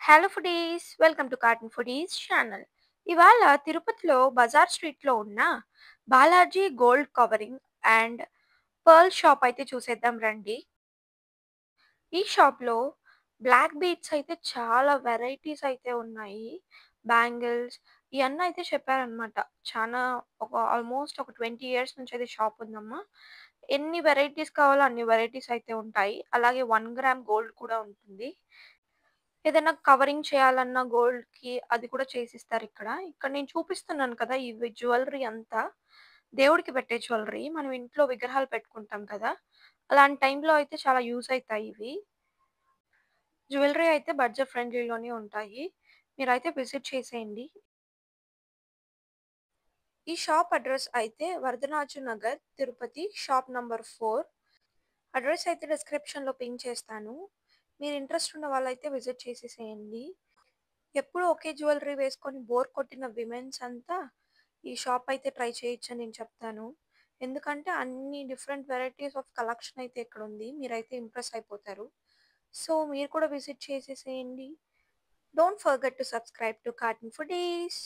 Hello foodies! Welcome to cartoon foodies channel. ఇవాళ తిరుపతిలో బజార్ స్ట్రీట్‌లో ఉన్న Balaji gold covering and pearl shop అయితే చూసేద్దాం రండి. ఈ షాప్‌లో బ్లాక్ బీడ్స్ అయితే చాలా వెరైటీస్ అయితే ఉన్నాయి. బ్యాంగిల్స్ ఇయన్నీ అయితే చెప్పారనమాట. చానా ఆల్మోస్ట్ ఒక 20 ఇయర్స్ నుంచి అయితే షాప్ ఉందమ్మా. ఎన్ని వెరైటీస్ కావాలో అన్ని వెరైటీస్ అయితే ఉంటాయి. అలాగే 1 గ్రామ్ గోల్డ్ కూడా ఉంటుంది. ఏదైనా కవరింగ్ చేయాలన్నా గోల్డ్‌కి అది కూడా చేసిస్తారిక్కడ. ఇక్కడ నేను చూపిస్తున్నాను కదా! ఇవి జ్యువెల్లరీ అంతా దేవుడికి పెట్టే జ్యువెల్లరీ. మనం ఇంట్లో విగ్రహాలు పెట్టుకుంటాం కదా! అలాంటి టైంలో అయితే చాలా యూజ్ అయితాయి ఇవి. జ్యువెల్లరీ అయితే బడ్జెట్ ఫ్రెండ్లీలోనే ఉంటాయి. మీరైతే విజిట్ చేసేయండి. ఈ షాప్ అడ్రెస్ అయితే Varadaraju Nagar, Tirupati shop number 4. Address అయితే డిస్క్రిప్షన్‌లో పిన్ చేస్తాను. మీరు ఇంట్రెస్ట్ ఉన్న వాళ్ళైతే విజిట్ చేసేసేయండి. ఎప్పుడూ ఒకే జ్యువెల్లరీ వేసుకొని బోర్ కొట్టిన విమెన్స్ అంతా ఈ షాప్ అయితే ట్రై చేయొచ్చని నేను చెప్తాను. ఎందుకంటే అన్ని డిఫరెంట్ వెరైటీస్ ఆఫ్ కలెక్షన్ అయితే ఇక్కడుంది. మీరైతే ఇంప్రెస్ అయిపోతారు. సో, మీరు కూడా విజిట్ చేసేసేయండి. Don't forget to subscribe to cartoon foodies.